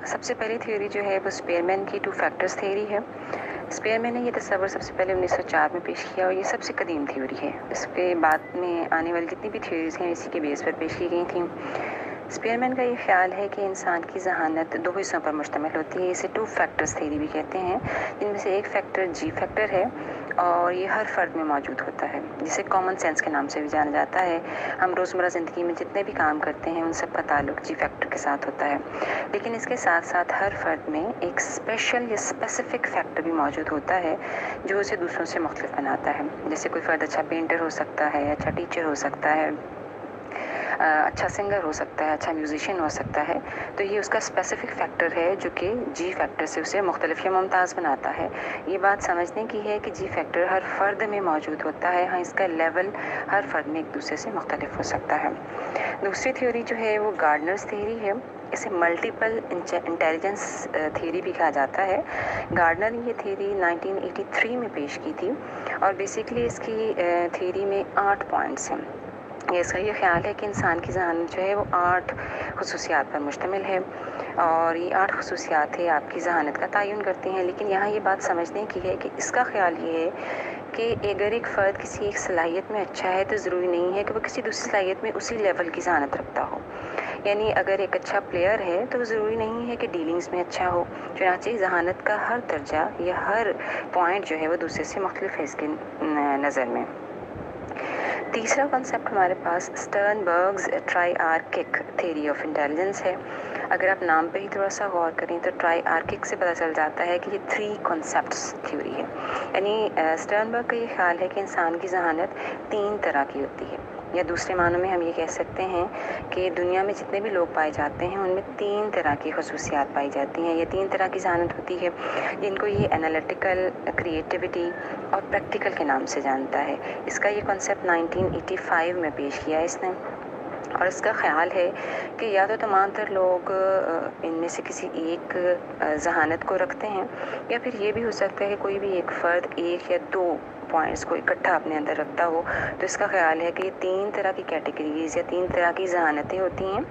سب سے پہلی تھیوری جو ہے وہ اسپیئرمین کی 2 فیکٹرز تھیوری ہے۔ اسپیئرمین نے یہ تصور سب سے پہلے 1904 میں پیش کیا اور یہ سب سے قدیم تھیوری ہے۔ اس پہ بعد میں آنے والی جتنی بھی تھیوریز ہیں اسی کے بیس پر پیش کی گئی تھیں۔ اسپیئرمین کا یہ خیال ہے کہ انسان کی ذہانت 2 حصوں پر مشتمل ہوتی ہے، اسے 2 فیکٹرز تھیوری بھی کہتے ہیں، جن میں سے ایک فیکٹر جی فیکٹر ہے اور یہ ہر فرد میں موجود ہوتا ہے، جسے کامن سینس کے نام سے بھی جانا جاتا ہے۔ ہم روزمرہ زندگی میں جتنے بھی کام کرتے ہیں ان سب کا تعلق جی فیکٹر کے ساتھ ہوتا ہے، لیکن اس کے ساتھ ساتھ ہر فرد میں ایک اسپیشل یا اسپیسیفک فیکٹر بھی موجود ہوتا ہے جو اسے دوسروں سے مختلف بناتا ہے۔ جیسے کوئی فرد اچھا پینٹر ہو سکتا ہے، اچھا ٹیچر ہو سکتا ہے، اچھا سنگر ہو سکتا ہے، اچھا میوزیشین ہو سکتا ہے، تو یہ اس کا اسپیسیفک فیکٹر ہے جو کہ جی فیکٹر سے اسے مختلف یا ممتاز بناتا ہے۔ یہ بات سمجھنے کی ہے کہ جی فیکٹر ہر فرد میں موجود ہوتا ہے، ہاں اس کا لیول ہر فرد میں ایک دوسرے سے مختلف ہو سکتا ہے۔ دوسری تھیوری جو ہے وہ گارڈنرز تھیوری ہے، اسے ملٹیپل انٹیلیجنس تھیوری بھی کہا جاتا ہے۔ گارڈنر نے یہ تھیوری 1983 میں پیش کی تھی اور بیسیکلی اس کی تھیوری میں 8 پوائنٹس ہیں۔ اس کا یہ خیال ہے کہ انسان کی ذہانت جو ہے وہ 8 خصوصیات پر مشتمل ہے اور یہ 8 خصوصیات ہے آپ کی ذہانت کا تعین کرتی ہیں، لیکن یہاں یہ بات سمجھنے کی ہے کہ اس کا خیال یہ ہے کہ اگر ایک فرد کسی ایک صلاحیت میں اچھا ہے تو ضروری نہیں ہے کہ وہ کسی دوسری صلاحیت میں اسی لیول کی ذہانت رکھتا ہو۔ یعنی اگر ایک اچھا پلیئر ہے تو ضروری نہیں ہے کہ ڈیلنگز میں اچھا ہو، چنانچہ ذہانت کا ہر درجہ یا ہر پوائنٹ جو ہے وہ دوسرے سے مختلف ہے اس کے نظر میں۔ تیسرا کنسیپٹ ہمارے پاس اسٹرنبرگز ٹرائی آرکک تھیوری آف انٹیلیجنس ہے۔ اگر آپ نام پہ ہی تھوڑا سا غور کریں تو ٹرائی آرکک سے پتہ چل جاتا ہے کہ یہ 3 کنسیپٹس تھیوری ہے۔ یعنی اسٹرنبرگ کا یہ خیال ہے کہ انسان کی ذہانت 3 طرح کی ہوتی ہے، یا دوسرے معنوں میں ہم یہ کہہ سکتے ہیں کہ دنیا میں جتنے بھی لوگ پائے جاتے ہیں ان میں 3 طرح کی خصوصیات پائی جاتی ہیں۔ یہ 3 طرح کی ذہانت ہوتی ہے جن کو یہ انالیٹیکل، کریٹیوٹی اور پریکٹیکل کے نام سے جانتا ہے۔ اس کا یہ کنسیپٹ 1985 میں پیش کیا اس نے، اور اس کا خیال ہے کہ یا تو تمام تر لوگ ان میں سے کسی ایک ذہانت کو رکھتے ہیں، یا پھر یہ بھی ہو سکتا ہے کہ کوئی بھی ایک فرد 1 یا 2 پوائنٹس کو اکٹھا اپنے اندر رکھتا ہو۔ تو اس کا خیال ہے کہ یہ 3 طرح کی کیٹیگریز یا 3 طرح کی ذہانتیں ہوتی ہیں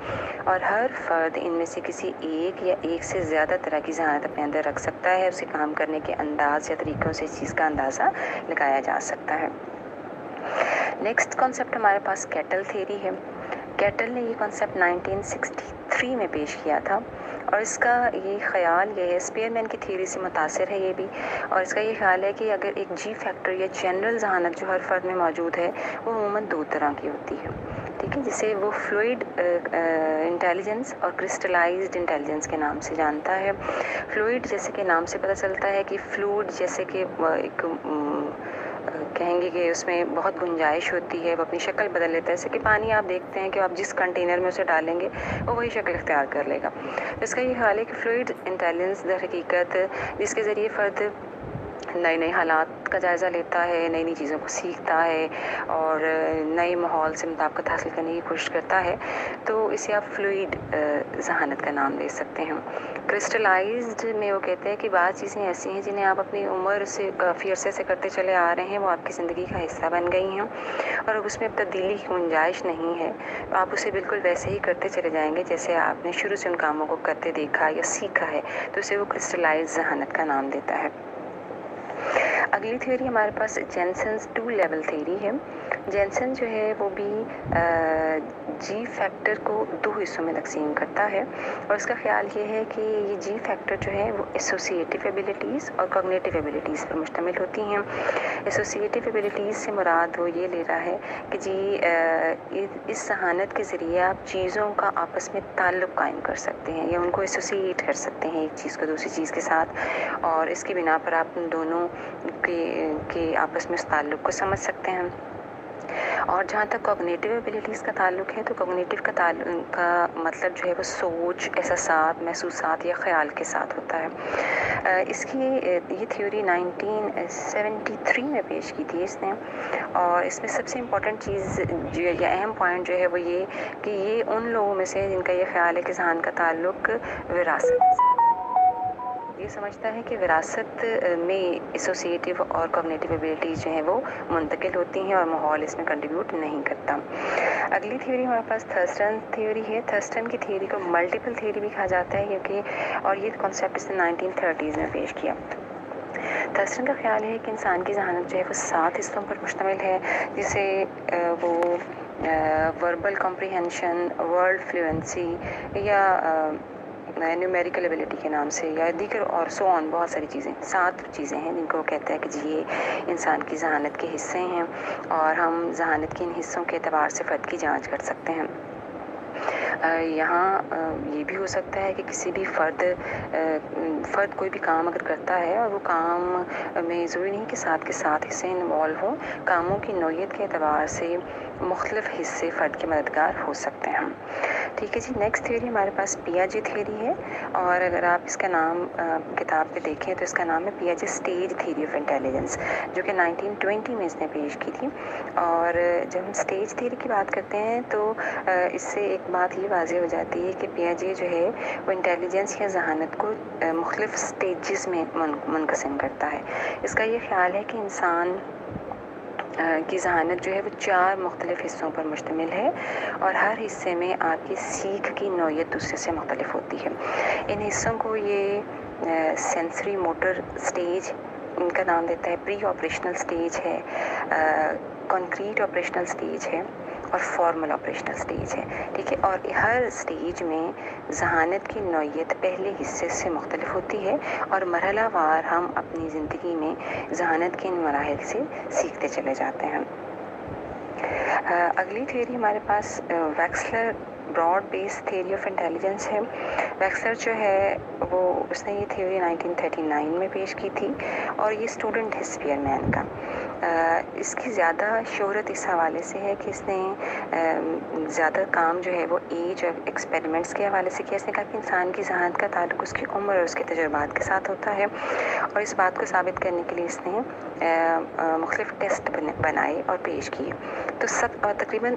اور ہر فرد ان میں سے کسی ایک یا ایک سے زیادہ طرح کی ذہانت اپنے اندر رکھ سکتا ہے۔ اسے کام کرنے کے انداز یا طریقوں سے اس چیز کا اندازہ لگایا جا سکتا ہے۔ نیکسٹ کنسیپٹ ہمارے پاس کیٹل تھیوری ہے۔ کیٹل نے یہ کنسیپٹ 1963 میں پیش کیا تھا اور اس کا یہ خیال یہ ہے، اسپیئرمین کی تھیوری سے متاثر ہے یہ بھی، اور اس کا یہ خیال ہے کہ اگر ایک جی فیکٹر یا جنرل ذہانت جو ہر فرد میں موجود ہے وہ عموماً 2 طرح کی ہوتی ہے، ٹھیک ہے، جسے وہ فلوئڈ انٹیلیجنس اور کرسٹلائزڈ انٹیلیجنس کے نام سے جانتا ہے۔ فلوئڈ جیسے کہ نام سے پتہ چلتا ہے کہ فلوئڈ جیسے کہ ایک کہیں گے کہ اس میں بہت گنجائش ہوتی ہے، وہ اپنی شکل بدل لیتا ہے، جیسے کہ پانی آپ دیکھتے ہیں کہ آپ جس کنٹینر میں اسے ڈالیں گے وہ وہی شکل اختیار کر لے گا۔ اس کا یہ خیال ہے کہ فلوئڈ انٹیلیجنس در حقیقت جس کے ذریعے فرد نئے نئے حالات کا جائزہ لیتا ہے، نئی نئی چیزوں کو سیکھتا ہے اور نئے ماحول سے مطابقت حاصل کرنے کی کوشش کرتا ہے، تو اسے آپ فلوئڈ ذہانت کا نام دے سکتے ہیں۔ کرسٹلائزڈ میں وہ کہتے ہیں کہ بعض چیزیں ایسی ہیں جنہیں آپ اپنی عمر سے کافی عرصے سے کرتے چلے آ رہے ہیں، وہ آپ کی زندگی کا حصہ بن گئی ہیں اور اب اس میں تبدیلی کی گنجائش نہیں ہے، تو آپ اسے بالکل ویسے ہی کرتے چلے جائیں گے جیسے آپ نے شروع سے ان کاموں کو کرتے دیکھا یا سیکھا ہے، تو اسے وہ کرسٹلائزڈ ذہانت کا نام دیتا ہے۔ اگلی تھیوری ہمارے پاس جینسنز 2 لیول تھیوری ہے۔ جینسن جو ہے وہ بھی جی فیکٹر کو 2 حصوں میں تقسیم کرتا ہے اور اس کا خیال یہ ہے کہ یہ جی فیکٹر جو ہے وہ ایسوسیٹیو ایبیلٹیز اور کوگنیٹیو ایبیلٹیز پر مشتمل ہوتی ہیں۔ ایسوسیٹیو ایبیلٹیز سے مراد وہ یہ لے رہا ہے کہ جی اس ذہانت کے ذریعے آپ چیزوں کا آپس میں تعلق قائم کر سکتے ہیں یا ان کو ایسوسیٹ کر سکتے ہیں ایک چیز کو دوسری چیز کے ساتھ، اور اس کی بنا پر آپ ان دونوں کے آپس میں اس تعلق کو سمجھ سکتے ہیں۔ اور جہاں تک کوگنیٹیو ایبیلٹیز کا تعلق ہے تو کوگنیٹیو کا مطلب جو ہے وہ سوچ، احساسات، محسوسات یا خیال کے ساتھ ہوتا ہے۔ اس کی یہ تھیوری 1973 میں پیش کی تھی اس نے، اور اس میں سب سے امپورٹنٹ چیز جو یا اہم پوائنٹ جو ہے وہ یہ کہ یہ ان لوگوں میں سے جن کا یہ خیال ہے کہ ذہان کا تعلق وراثت کے ساتھ، یہ سمجھتا ہے کہ وراثت میں ایسوسیٹیو اور کوگنیٹیو ایبلٹیز جو ہیں وہ منتقل ہوتی ہیں اور ماحول اس میں کنٹریبیوٹ نہیں کرتا۔ اگلی تھیوری ہمارے پاس تھرسٹن تھیوری ہے۔ تھرسٹن کی تھیوری کو ملٹیپل تھیوری بھی کہا جاتا ہے کیونکہ اور یہ کانسیپٹ اس نے 1930s میں پیش کیا۔ تھرسٹن کا خیال ہے کہ انسان کی ذہانت جو ہے وہ 7 حصوں پر مشتمل ہے، جسے وہ وربل کمپریہنشن، ورڈ فلوئنسی یا نیومیریکل ایبلٹی کے نام سے یا دیگر اور سو آن بہت ساری چیزیں 7 چیزیں ہیں جن کو وہ کہتا ہے کہ جی یہ انسان کی ذہانت کے حصے ہیں اور ہم ذہانت کے ان حصوں کے اعتبار سے فرد کی جانچ کر سکتے ہیں۔ یہاں یہ بھی ہو سکتا ہے کہ کسی بھی فرد کوئی بھی کام اگر کرتا ہے اور وہ کام میں ضروری نہیں کہ 7 کے 7 حصے انوالو ہوں، کاموں کی نوعیت کے اعتبار سے مختلف حصے فرد کے مددگار ہو سکتے ہیں۔ ٹھیک ہے جی، نیکسٹ تھیوری ہمارے پاس پیاجے تھیوری ہے، اور اگر آپ اس کا نام کتاب پہ دیکھیں تو اس کا نام ہے پیاجے اسٹیج تھیوری آف انٹیلیجنس، جو کہ 1920 میں اس نے پیش کی تھی۔ اور جب ہم اسٹیج تھیوری کی بات کرتے ہیں تو اس سے ایک بات یہ واضح ہو جاتی ہے کہ پیاجے جو ہے وہ انٹیلیجنس یا ذہانت کو مختلف اسٹیجز میں منقسم کرتا ہے۔ اس کا یہ خیال ہے کہ انسان کی ذہانت جو ہے وہ 4 مختلف حصوں پر مشتمل ہے اور ہر حصے میں آپ کی سیکھ کی نوعیت دوسرے سے مختلف ہوتی ہے۔ ان حصوں کو یہ سینسری موٹر اسٹیج ان کا نام دیتا ہے، پری آپریشنل اسٹیج ہے، کنکریٹ آپریشنل اسٹیج ہے اور فارمل آپریشنل اسٹیج ہے۔ ٹھیک ہے، اور ہر اسٹیج میں ذہانت کی نوعیت پہلے حصے سے مختلف ہوتی ہے اور مرحلہ وار ہم اپنی زندگی میں ذہانت کے ان مراحل سے سیکھتے چلے جاتے ہیں۔ اگلی تھیوری ہمارے پاس Wechsler broad base theory of intelligence ہے۔ ویکسلر جو ہے وہ اس نے یہ تھیوری 1939 میں پیش کی تھی اور یہ اسٹوڈنٹ ہے اسپیئر مین کا۔ اس کی زیادہ شہرت اس حوالے سے ہے کہ اس نے زیادہ کام جو ہے وہ ایج اور ایکسپیریمنٹس کے حوالے سے کیا۔ اس نے کہا کہ انسان کی ذہانت کا تعلق اس کی عمر اور اس کے تجربات کے ساتھ ہوتا ہے، اور اس بات کو ثابت کرنے کے لیے اس نے مختلف ٹیسٹ بنائے اور پیش کیے۔ تو تقریباً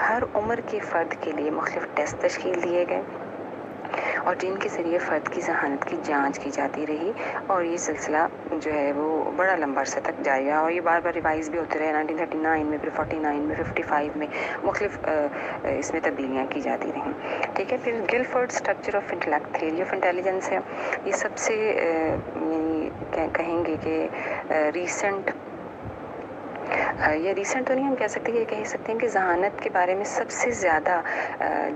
ہر عمر کے فرد کے لیے مختلف ٹیسٹ تشکیل دیے گئے اور جن کے ذریعے فرد کی ذہانت کی جانچ کی جاتی رہی، اور یہ سلسلہ جو ہے وہ بڑا لمبا عرصے تک جاری رہا اور یہ بار بار ریوائز بھی ہوتے رہے۔ 1939 میں، پھر 49 میں، 55 میں مختلف اس میں تبدیلیاں کی جاتی رہیں۔ ٹھیک ہے، پھر Guilford structure of intellect theory of intelligence ہے۔ یہ سب سے کہیں گے کہ ریسنٹ تو نہیں ہم کہہ سکتے، یہ کہہ سکتے ہیں کہ ذہانت کے بارے میں سب سے زیادہ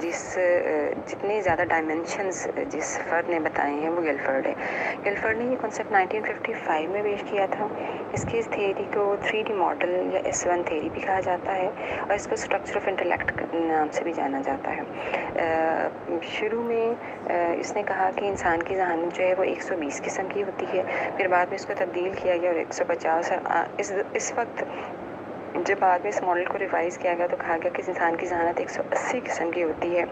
جتنے زیادہ ڈائمینشنز جس فرد نے بتائے ہیں وہ گلفورڈ ہے۔ گلفورڈ نے یہ کنسیپٹ 1955 میں پیش کیا تھا۔ اس کی اس تھیوری کو 3D ماڈل یا S1 تھیوری بھی کہا جاتا ہے اور اس کو اسٹرکچر آف انٹلیکٹ نام سے بھی جانا جاتا ہے۔ شروع میں اس نے کہا کہ انسان کی ذہانت جو ہے وہ 120 قسم کی ہوتی ہے، پھر بعد میں اس کو تبدیل کیا گیا اور 150، اور اس وقت جب بعد میں اس ماڈل کو ریوائز کیا گیا تو کہا گیا کہ انسان کی ذہانت 180 قسم کی ہوتی ہے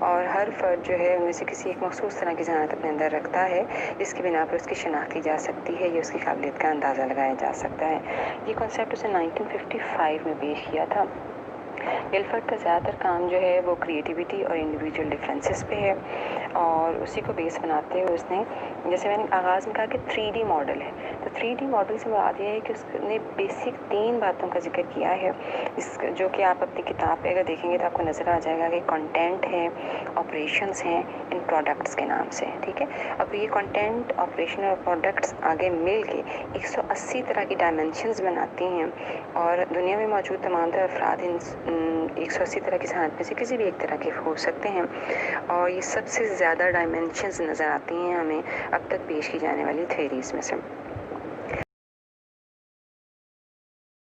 اور ہر فرد جو ہے ان میں سے کسی ایک مخصوص طرح کی ذہانت اپنے اندر رکھتا ہے، جس کی بنا پر اس کی شناخت کی جا سکتی ہے یا اس کی قابلیت کا اندازہ لگایا جا سکتا ہے۔ یہ کنسیپٹ اسے 1955 میں پیش کیا تھا۔ گلفورڈ کا زیادہ تر کام جو ہے وہ کریٹیوٹی اور انڈیویجول ڈفرینسز پہ ہے، اور اسی کو بیس بناتے ہوئے اس نے، جیسے میں نے آغاز میں کہا کہ 3D ماڈل ہے، تو 3D ماڈل سے مراد یہ ہے کہ اس نے بیسک 3 باتوں کا ذکر کیا ہے، جو کہ آپ اپنی کتاب پہ اگر دیکھیں گے تو آپ کو نظر آ جائے گا کہ کنٹینٹ ہے، آپریشنز ہیں، ان پروڈکٹس کے نام سے۔ ٹھیک ہے، اب یہ کنٹینٹ، آپریشن اور پروڈکٹس آگے مل کے 180 طرح کی ڈائمینشنز بناتی ہیں، اور دنیا میں موجود تمام تر افراد ان 180 طرح کی ذہانت میں سے کسی بھی ایک طرح کے ہو سکتے ہیں، اور یہ سب سے زیادہ ڈائمینشنز نظر آتی ہیں ہمیں اب تک پیش کی جانے والی تھیوریز میں سے۔